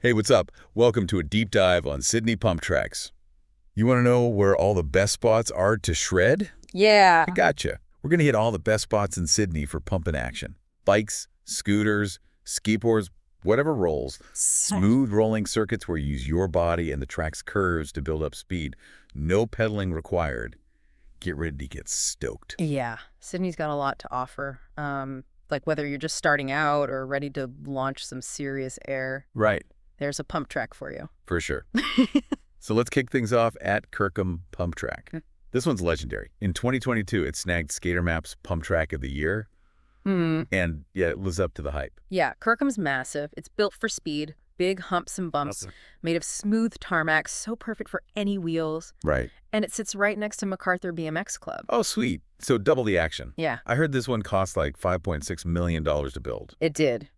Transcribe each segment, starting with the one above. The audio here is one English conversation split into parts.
Hey, what's up? Welcome to a deep dive on Sydney Pump Tracks. You want to know where all the best spots are to shred? Yeah. I gotcha. We're going to hit all the best spots in Sydney for pumping action. Bikes, scooters, skateboards, whatever rolls. Smooth rolling circuits where you use your body and the track's curves to build up speed. No pedaling required. Get ready to get stoked. Yeah. Sydney's got a lot to offer. Like whether you're just starting out or ready to launch some serious air, Right, there's a pump track for you. for sure. So let's kick things off at Kirkham Pump Track. This one's legendary. In 2022, it snagged Skater Map's Pump Track of the Year. And yeah, it lives up to the hype. Yeah, Kirkham's massive. It's built for speed, big humps and bumps, made of smooth tarmac, so perfect for any wheels. Right. And it sits right next to MacArthur BMX Club. Oh, sweet. So double the action. Yeah, I heard this one cost like $5.6 million to build. it did.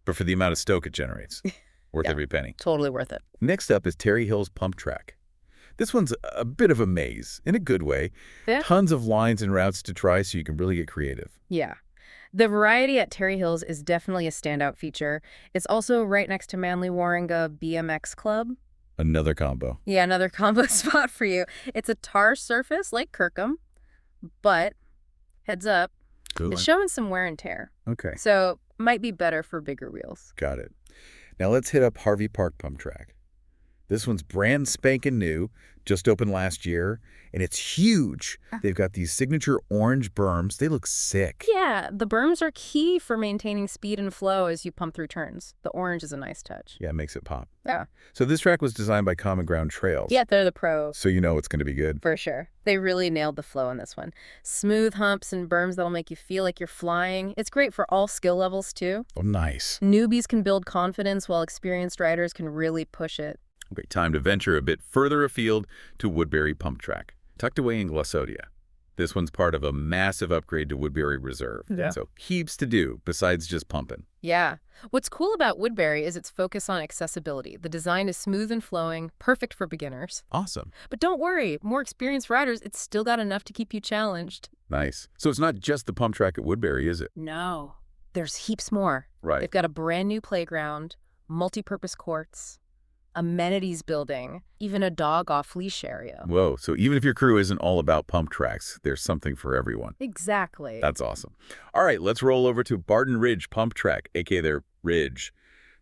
But for the amount of stoke it generates, worth Yeah. every penny. Totally worth it. Next up is Terry Hill's Pump Track. This one's a bit of a maze, in a good way. Yeah. Tons of lines and routes to try so you can really get creative. Yeah. The variety at Terry Hills is definitely a standout feature. It's also right next to Manly Warringah BMX Club. Another combo. Yeah, another combo spot for you. It's a tar surface like Kirkham, but heads up, Cool. it's showing some wear and tear. Okay, So might be better for bigger wheels. got it. Now let's hit up Harvey Park Pump Track. This one's brand spanking new, just opened last year, and it's huge. They've got these signature orange berms. They look sick. Yeah, the berms are key for maintaining speed and flow as you pump through turns. The orange is a nice touch. Yeah, it makes it pop. Yeah. So this track was designed by Common Ground Trails. Yeah, they're the pros. So you know it's going to be good. For sure. They really nailed the flow in this one. Smooth humps and berms that'll make you feel like you're flying. It's great for all skill levels, too. Oh, nice. Newbies can build confidence while experienced riders can really push it. Okay, time to venture a bit further afield to Woodberry Pump Track, tucked away in Glossodia. This one's part of a massive upgrade to Woodberry Reserve. Yeah. So heaps to do besides just pumping. Yeah. What's cool about Woodberry is its focus on accessibility. The design is smooth and flowing, perfect for beginners. Awesome. But don't worry, more experienced riders, it's still got enough to keep you challenged. Nice. So it's not just the pump track at Woodberry, is it? No, there's heaps more. Right. They've got a brand new playground, multi-purpose courts, amenities building, even a dog off-leash area. Whoa. So even if your crew isn't all about pump tracks, there's something for everyone. Exactly. That's awesome. All right, let's roll over to Barton Ridge Pump Track, aka their Ridge.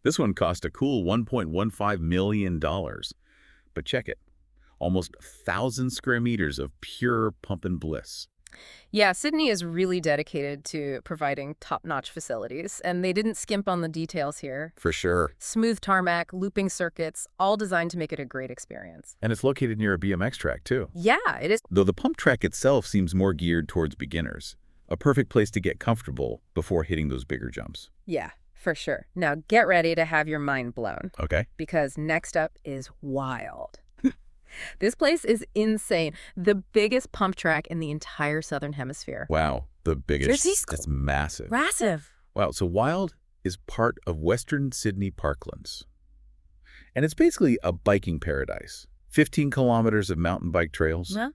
This one cost a cool $1.15 million. But check it. Almost 1,000 square meters of pure pumping bliss. Yeah, Sydney is really dedicated to providing top-notch facilities, and they didn't skimp on the details here. For sure. Smooth tarmac, looping circuits, all designed to make it a great experience. And it's located near a BMX track, too. Yeah, it is. Though the pump track itself seems more geared towards beginners. A perfect place to get comfortable before hitting those bigger jumps. Yeah, for sure. Now get ready to have your mind blown, Okay. because next up is Wylde. This place is insane. The biggest pump track in the entire Southern Hemisphere. Wow, the biggest. Seriously? That's massive. Massive. Wow, so Wylde is part of Western Sydney Parklands. And it's basically a biking paradise. 15 kilometers of mountain bike trails, Huh?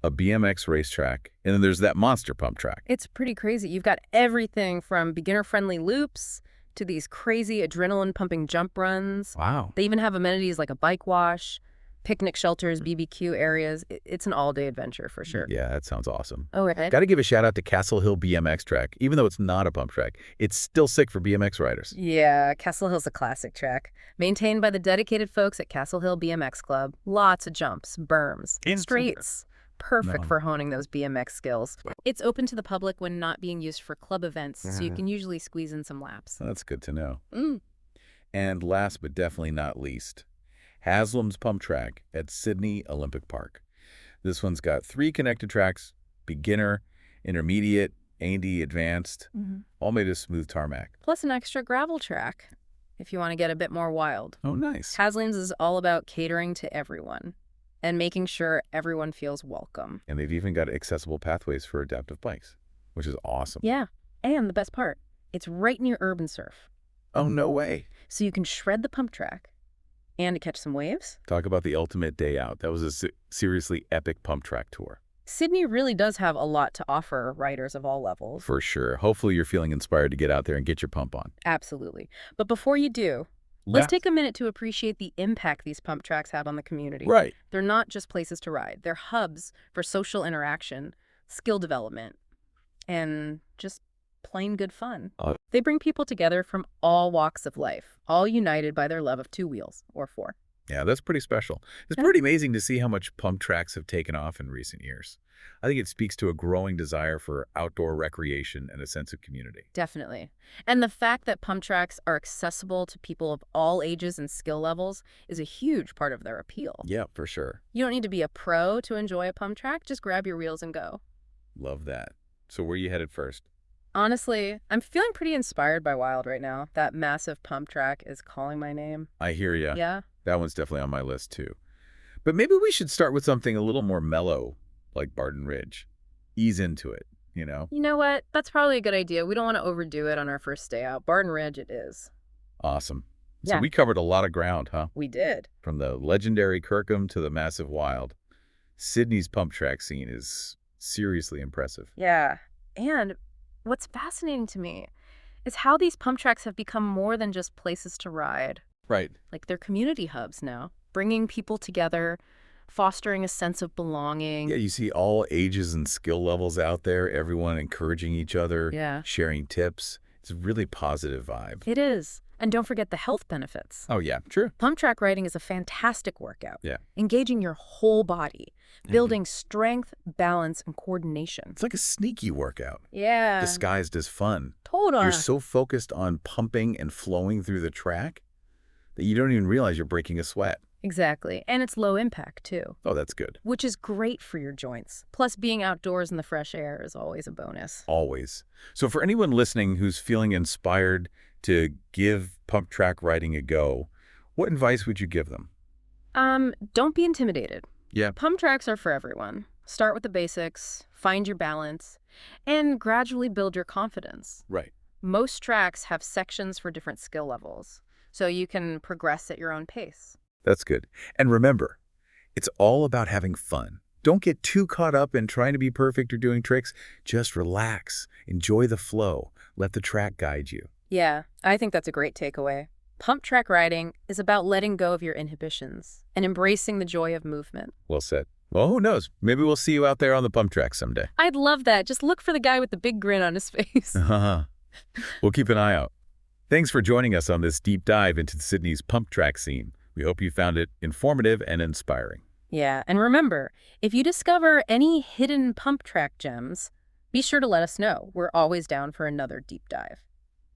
a BMX racetrack, and then there's that monster pump track. It's pretty crazy. You've got everything from beginner-friendly loops to these crazy adrenaline-pumping jump runs. Wow. They even have amenities like a bike wash, picnic shelters, BBQ areas. It's an all-day adventure for sure. Yeah, that sounds awesome. Oh, right. Got to give a shout out to Hill BMX Track. Even though it's not a pump track, it's still sick for BMX riders. Yeah, Castle Hill's a classic track. Maintained by the dedicated folks at Castle Hill BMX Club. Lots of jumps, berms, straights. Perfect for honing those BMX skills. It's open to the public when not being used for club events, so you can usually squeeze in some laps. That's good to know. Mm. And last but definitely not least, Haslams Pump Track at Sydney Olympic Park. This one's got 3 connected tracks, beginner, intermediate, A&D advanced, all made of smooth tarmac. Plus an extra gravel track, if you want to get a bit more wild. Oh, nice. Haslams is all about catering to everyone and making sure everyone feels welcome. And they've even got accessible pathways for adaptive bikes, which is awesome. Yeah, and the best part, it's right near urban surf. Oh, no way. So you can shred the pump track and to catch some waves. Talk about the ultimate day out. That was a seriously epic pump track tour. Sydney really does have a lot to offer riders of all levels. For sure. Hopefully you're feeling inspired to get out there and get your pump on. Absolutely. But before you do, Let's take a minute to appreciate the impact these pump tracks have on the community. Right. They're not just places to ride. They're hubs for social interaction, skill development, and just plain good fun. They bring people together from all walks of life, all united by their love of two wheels, or four. Yeah, that's pretty special. It's pretty amazing to see how much pump tracks have taken off in recent years. I think it speaks to a growing desire for outdoor recreation and a sense of community. Definitely. And the fact that pump tracks are accessible to people of all ages and skill levels is a huge part of their appeal. Yeah, for sure. You don't need to be a pro to enjoy a pump track. Just grab your wheels and go. Love that. So where are you headed first? Honestly, I'm feeling pretty inspired by Wylde right now. That massive pump track is calling my name. I hear ya. Yeah? That one's definitely on my list, too. But maybe we should start with something a little more mellow, like Barton Ridge. Ease into it, you know? You know what? That's probably a good idea. We don't want to overdo it on our first day out. Barton Ridge it is. Awesome. Yeah. So we covered a lot of ground, huh? We did. From the legendary Kirkham to the massive Wylde. Sydney's pump track scene is seriously impressive. Yeah. And what's fascinating to me is how these pump tracks have become more than just places to ride. Right. Like they're community hubs now, bringing people together, fostering a sense of belonging. Yeah, you see all ages and skill levels out there, everyone encouraging each other, Yeah. sharing tips. It's a really positive vibe. It is. And don't forget the health benefits. Oh, yeah, true. Pump track riding is a fantastic workout. Yeah. Engaging your whole body, building strength, balance, and coordination. It's like a sneaky workout, Yeah. disguised as fun. Totally. You're so focused on pumping and flowing through the track that you don't even realize you're breaking a sweat. Exactly. And it's low impact, too. Oh, that's good. Which is great for your joints. Plus, being outdoors in the fresh air is always a bonus. Always. So for anyone listening who's feeling inspired to give pump track riding a go, what advice would you give them? Don't be intimidated. Yeah. Pump tracks are for everyone. Start with the basics, find your balance, and gradually build your confidence. Right. Most tracks have sections for different skill levels, so you can progress at your own pace. That's good. And remember, it's all about having fun. Don't get too caught up in trying to be perfect or doing tricks. Just relax. Enjoy the flow. Let the track guide you. Yeah, I think that's a great takeaway. Pump track riding is about letting go of your inhibitions and embracing the joy of movement. Well said. Well, who knows? Maybe we'll see you out there on the pump track someday. I'd love that. Just look for the guy with the big grin on his face. We'll keep an eye out. Thanks for joining us on this deep dive into Sydney's pump track scene. We hope you found it informative and inspiring. Yeah, and remember, if you discover any hidden pump track gems, be sure to let us know. We're always down for another deep dive.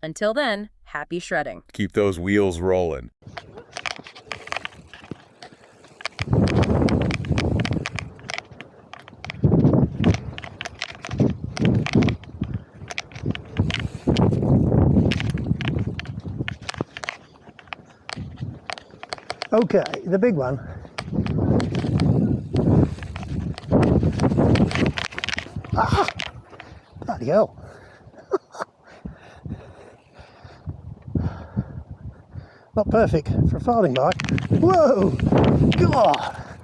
Until then, happy shredding. Keep those wheels rolling. Okay, the big one. Ah! Bloody hell. Not perfect for a farthing bike. Whoa! God!